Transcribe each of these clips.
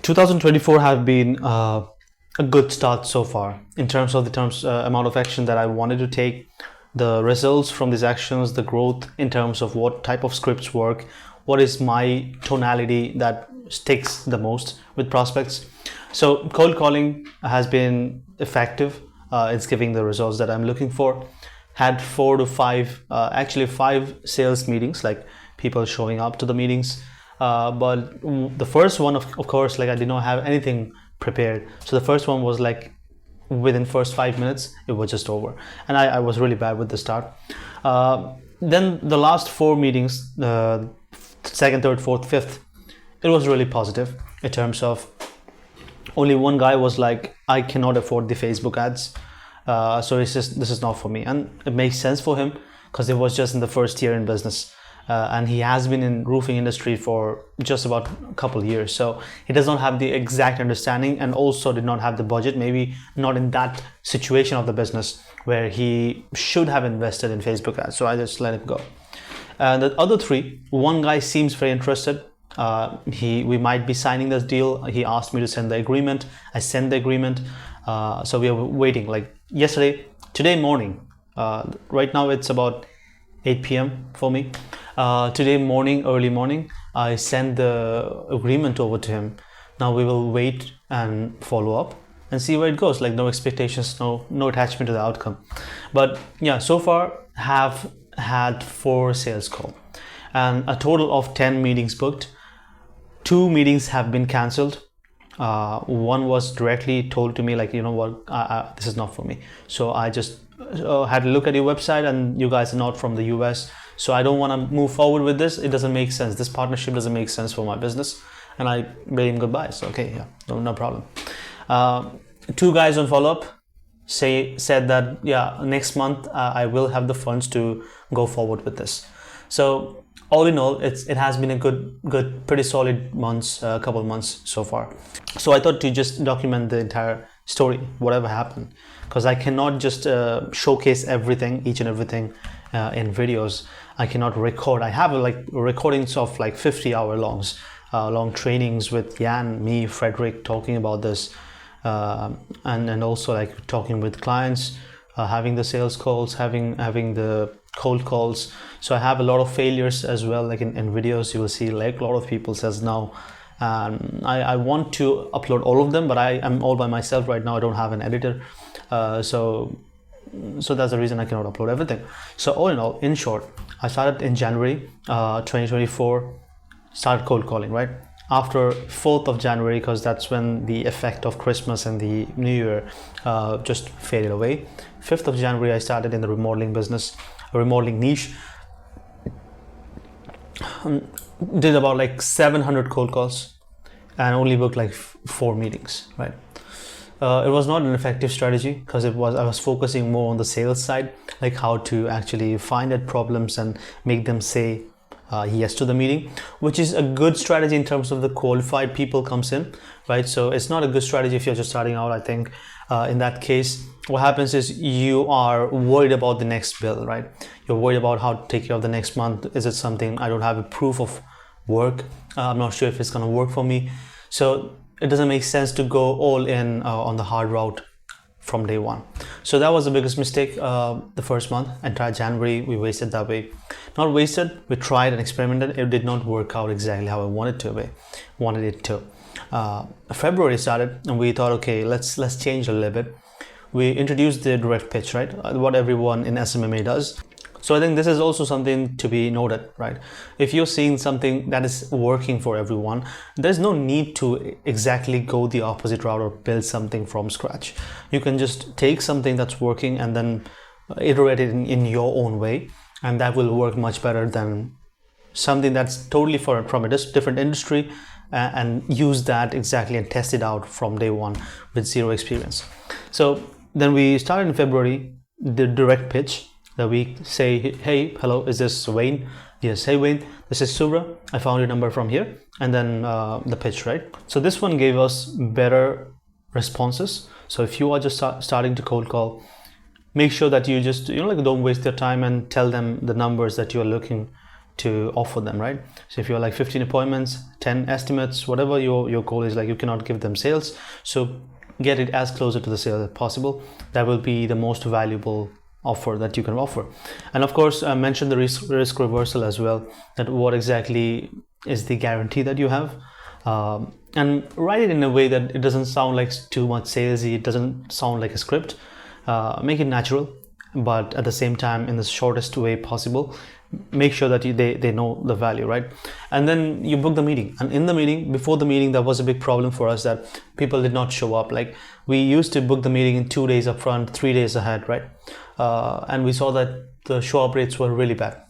2024 have been a good start so far in terms of the amount of action that I wanted to take, the results from these actions, the growth in terms of what type of scripts work, what is my tonality that sticks the most with prospects. So cold calling has been effective. It's giving the results that I'm looking for. Had 4 to 5, actually 5 sales meetings, like people showing up to the meetings. But the first one, of course, like I did not have anything prepared. So the first one was like within first 5 minutes, it was just over. And I was really bad with the start. Then the last 4 meetings, second, third, fourth, fifth, it was really positive in terms of only one guy was like, I cannot afford the Facebook ads. So it's just, this is not for me. And it makes sense for him because it was just in the first year in business. And he has been in roofing industry for just about a couple of years. So he does not have the exact understanding and also did not have the budget, maybe not in that situation of the business where he should have invested in Facebook ads. So I just let him go. And the other 3, one guy seems very interested. We might be signing this deal. He asked me to send the agreement. I sent the agreement. So we are waiting like today morning. Right now it's about 8 p.m. for me. Today morning, early morning, I sent the agreement over to him. Now we will wait and follow up and see where it goes. Like no expectations, no attachment to the outcome. But yeah, so far have had 4 sales calls and a total of 10 meetings booked. 2 meetings have been cancelled. One was directly told to me like, you know what, this is not for me. So I just had a look at your website and you guys are not from the US. So I don't want to move forward with this. It doesn't make sense. This partnership doesn't make sense for my business. And I bade him goodbye. So, okay, yeah, no problem. 2 guys on follow-up said that, yeah, next month I will have the funds to go forward with this. So all in all, it has been a good, pretty solid months, couple of months so far. So I thought to just document the entire story, whatever happened, because I cannot just showcase everything, each and everything in videos. I cannot record. I have like recordings of like 50-hour long trainings with Jan, me, Frederick talking about this, and also like talking with clients, having the sales calls, having the cold calls. So I have a lot of failures as well, like in videos you will see like a lot of people says now. I want to upload all of them, but I am all by myself right now. I don't have an editor, so that's the reason I cannot upload everything. So all in all, in short, I started in January 2024, started cold calling right after 4th of January, because that's when the effect of Christmas and the New Year just faded away. 5th of January I started in the remodeling business, a remodeling niche. Did about like 700 cold calls and only booked like 4 meetings, right? It was not an effective strategy because I was focusing more on the sales side, like how to actually find out problems and make them say yes to the meeting, which is a good strategy in terms of the qualified people comes in, right? So it's not a good strategy if you're just starting out. I think in that case, what happens is you are worried about the next bill, right? You're worried about how to take care of the next month. Is it something I don't have a proof of work? I'm not sure if it's going to work for me. So it doesn't make sense to go all in on the hard route from day one. So that was the biggest mistake. The first month, entire January, we wasted that way. Not wasted, we tried and experimented. It did not work out exactly how I wanted it to. February started and we thought, okay, let's change a little bit. We introduced the direct pitch, right? What everyone in SMMA does. So I think this is also something to be noted, right? If you're seeing something that is working for everyone, there's no need to exactly go the opposite route or build something from scratch. You can just take something that's working and then iterate it in your own way, and that will work much better than something that's totally from a different industry and use that exactly and test it out from day one with 0 experience. So then we started in February, the direct pitch. That we say, hey, hello, is this Wayne? Yes, hey Wayne, this is Subra. I found your number from here. And then the pitch, right? So this one gave us better responses. So if you are just starting to cold call, make sure that you just, like don't waste your time and tell them the numbers that you're looking to offer them, right? So if you're like 15 appointments, 10 estimates, whatever your goal is, like you cannot give them sales, so get it as closer to the sale as possible. That will be the most valuable offer that you can offer. And of course, I mentioned the risk reversal as well, that what exactly is the guarantee that you have, and write it in a way that it doesn't sound like too much salesy, it doesn't sound like a script. Make it natural, but at the same time in the shortest way possible. Make sure that they know the value, right? And then you book the meeting. And in the meeting, before the meeting, that was a big problem for us, that people did not show up. Like we used to book the meeting in 2 days up front, 3 days ahead, right? And we saw that the show up rates were really bad.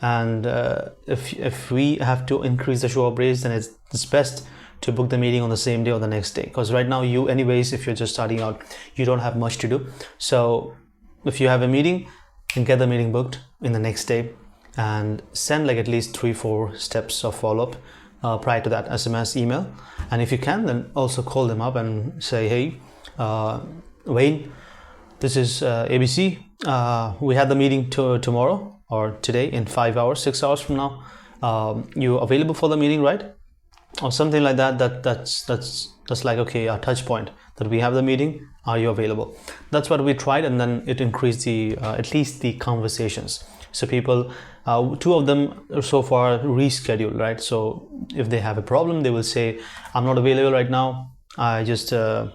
And if we have to increase the show up rates, then it's best to book the meeting on the same day or the next day, because right now you anyways, if you're just starting out, you don't have much to do. So if you have a meeting, and get the meeting booked in the next day, and send like at least 3-4 steps of follow-up prior to that, SMS, email. And if you can, then also call them up and say, hey, Wayne, this is ABC. We had the meeting tomorrow or today in 5 hours, 6 hours from now. You available for the meeting, right? Or something like that. That's like, okay, a touch point that we have the meeting. Are you available? That's what we tried, and then it increased the at least the conversations. So people, 2 of them so far rescheduled, right? So if they have a problem, they will say, I'm not available right now. I just I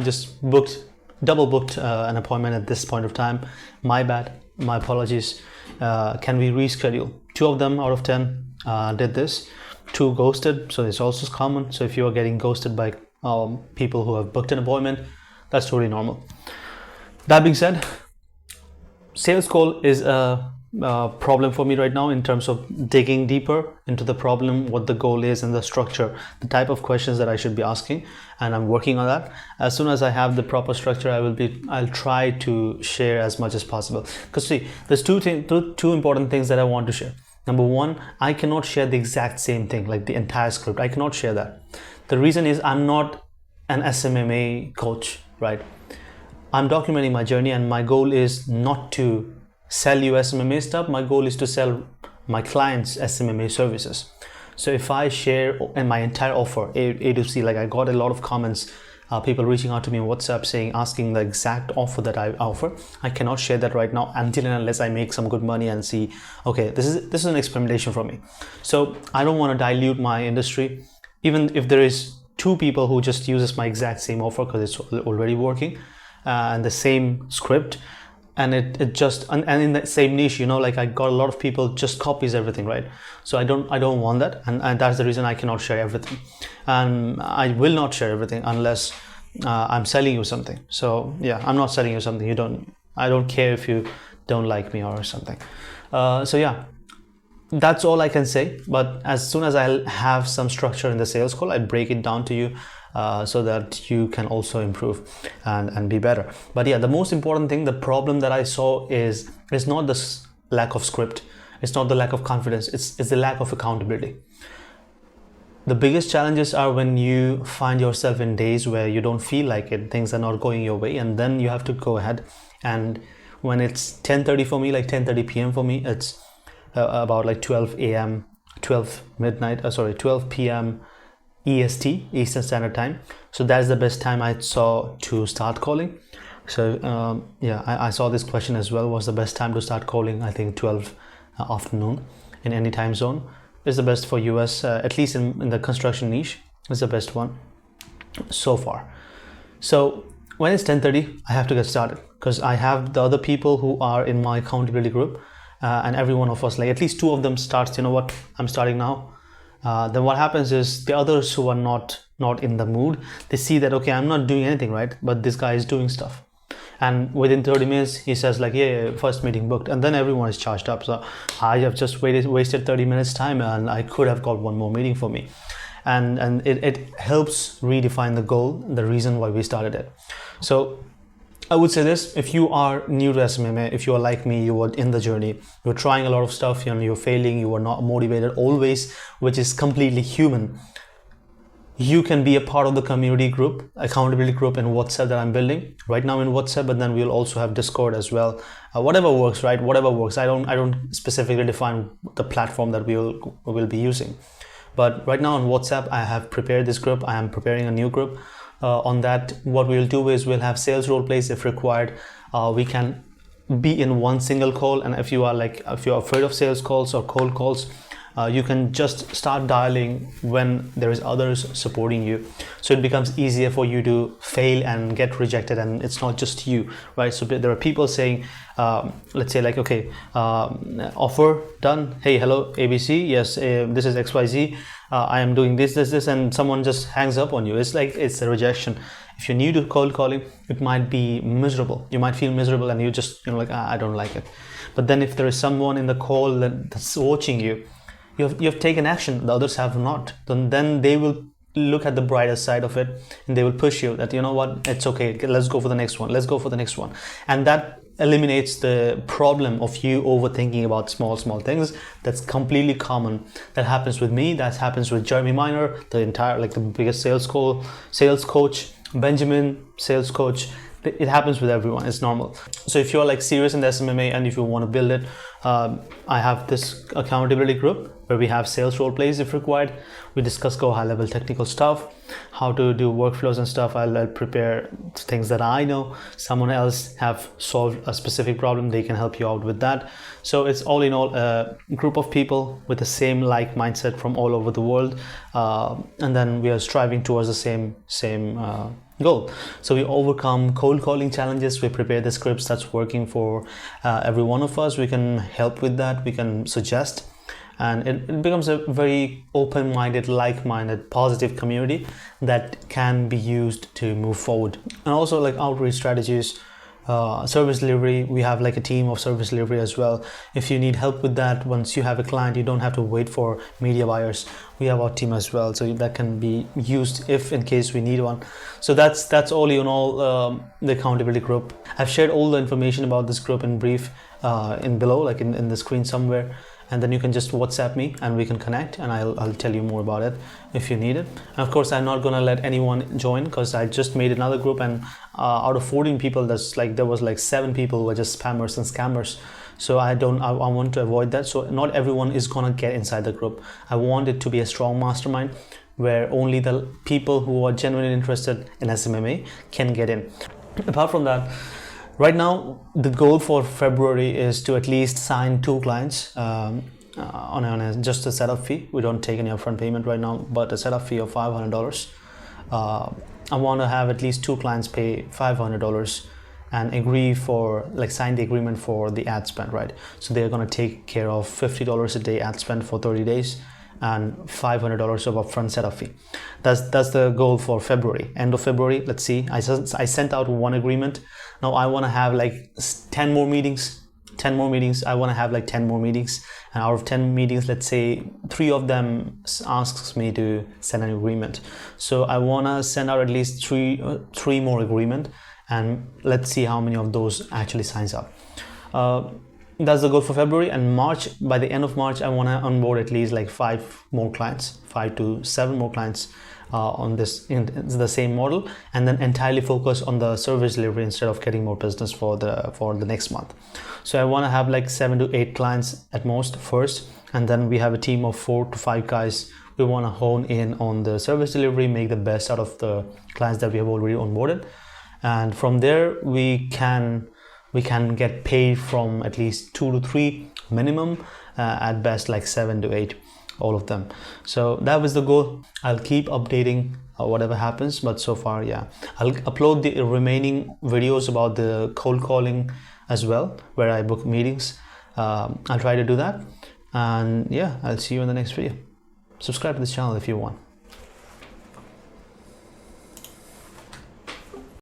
just double booked an appointment at this point of time. My bad, my apologies. Can we reschedule? 2 of them out of 10 did this. 2 ghosted, so it's also common. So if you are getting ghosted by people who have booked an appointment, that's totally normal. That being said, sales call is a problem for me right now in terms of digging deeper into the problem, what the goal is, and the structure, the type of questions that I should be asking, and I'm working on that. As soon as I have the proper structure, I'll try to share as much as possible. Because see, there's two important things that I want to share. Number one, I cannot share the exact same thing, like the entire script. I cannot share that. The reason is I'm not an SMMA coach, right? I'm documenting my journey, and my goal is not to sell you SMMA stuff. My goal is to sell my clients SMMA services. So if I share in my entire offer, A to C, like I got a lot of comments, people reaching out to me on WhatsApp asking the exact offer that I offer. I cannot share that right now until and unless I make some good money and see, okay, this is an experimentation for me. So I don't want to dilute my industry. Even if there is 2 people who just uses my exact same offer because it's already working, and the same script, and it just and in that same niche, like I got a lot of people just copies everything, right? So I don't want that, and that's the reason I cannot share everything, and I will not share everything unless I'm selling you something. So yeah, I'm not selling you something. I don't care if you don't like me or something. So yeah, that's all I can say. But as soon as I have some structure in the sales call, I break it down to you so that you can also improve and be better. But yeah, the most important thing, the problem that I saw is not the lack of script. It's not the lack of confidence. It's the lack of accountability. The biggest challenges are when you find yourself in days where you don't feel like it, things are not going your way, and then you have to go ahead. And when it's 10:30 for me, like 10:30 p.m. for me, it's about like 12 a.m., 12 p.m. EST, Eastern Standard Time. So that's the best time I saw to start calling. So yeah, I saw this question as well. What's the best time to start calling? I think 12 afternoon in any time zone is the best for US, at least in the construction niche, is the best one so far. So when it's 10:30, I have to get started because I have the other people who are in my accountability group, and every one of us, like at least 2 of them starts, you know what, I'm starting now. Then what happens is the others who are not in the mood, they see that, okay, I'm not doing anything, right? But this guy is doing stuff. And within 30 minutes, he says like, yeah, first meeting booked. And then everyone is charged up. So I have just wasted 30 minutes time, and I could have got one more meeting for me. And it helps redefine the goal, the reason why we started it. So I would say this: if you are new to SMMA, if you are like me, you are in the journey, you're trying a lot of stuff, you're failing, you are not motivated always, which is completely human. You can be a part of the community group, accountability group in WhatsApp that I'm building right now in WhatsApp, but then we'll also have Discord as well. Whatever works, right? Whatever works. I don't specifically define the platform that we'll be using. But right now on WhatsApp, I have prepared this group. I am preparing a new group. On that, what we'll do is we'll have sales role plays if required. We can be in one single call, and if you're afraid of sales calls or cold calls, you can just start dialing when there is others supporting you, so it becomes easier for you to fail and get rejected, and it's not just you, right? So there are people saying, let's say like, okay, offer done, hey, hello ABC, yes, this is XYZ, I am doing this, and someone just hangs up on you. It's like, it's a rejection. If you're new to cold calling, it might be miserable. You might feel miserable and you just, like, I don't like it. But then if there is someone in the call that's watching you, you've taken action, the others have not, then they will look at the brighter side of it, and they will push you that, you know what, it's okay, let's go for the next one, and that eliminates the problem of you overthinking about small things. That's completely common. That happens with me, that happens with Jeremy Miner, the biggest sales coach, Benjamin, sales coach. It happens with everyone. It's normal. So if you're like serious in the SMMA and if you want to build it, I have this accountability group where we have sales role plays if required. We discuss high level technical stuff, how to do workflows and stuff. I'll prepare things that I know. Someone else have solved a specific problem, they can help you out with that. So it's all in all a group of people with the same like mindset from all over the world, and then we are striving towards the same goal. So we overcome cold calling challenges. We prepare the scripts that's working for every one of us. We can help with that, we can suggest, and it becomes a very open-minded, like-minded, positive community that can be used to move forward. And also like outreach strategies, service delivery, we have like a team of service delivery as well. If you need help with that, once you have a client, you don't have to wait for media buyers. We have our team as well, so that can be used if in case we need one. So that's all in all, the accountability group. I've shared all the information about this group in brief in below, like in the screen somewhere, and then you can just WhatsApp me and we can connect, and I'll tell you more about it if you need it. And of course, I'm not gonna let anyone join because I just made another group, and out of 14 people, there was like 7 people who were just spammers and scammers. So I want to avoid that. So not everyone is gonna get inside the group. I want it to be a strong mastermind where only the people who are genuinely interested in SMMA can get in. Apart from that, right now, the goal for February is to at least sign 2 clients on just a setup fee. We don't take any upfront payment right now, but a setup fee of $500. I want to have at least 2 clients pay $500 and agree for, like, sign the agreement for the ad spend, right? So they're going to take care of $50 a day ad spend for 30 days and $500 of upfront setup fee. That's the goal for February. End of February, let's see. I sent out 1 agreement. Now I want to have like 10 more meetings. I want to have like 10 more meetings, and out of 10 meetings, let's say 3 of them asks me to send an agreement. So I want to send out at least three more agreement, and let's see how many of those actually signs up. That's the goal for February. And March, by the end of March, I want to onboard at least like 5 more clients, 5 to 7 more clients on this in the same model, and then entirely focus on the service delivery instead of getting more business for the next month. So I want to have like 7 to 8 clients at most first, and then we have a team of 4 to 5 guys. We want to hone in on the service delivery, make the best out of the clients that we have already onboarded, and from there we can get paid from at least 2 to 3 minimum, at best like 7 to 8, all of them. So that was the goal. I'll keep updating whatever happens, but so far, yeah, I'll upload the remaining videos about the cold calling as well, where I book meetings. I'll try to do that, and yeah, I'll see you in the next video. Subscribe to this channel if you want.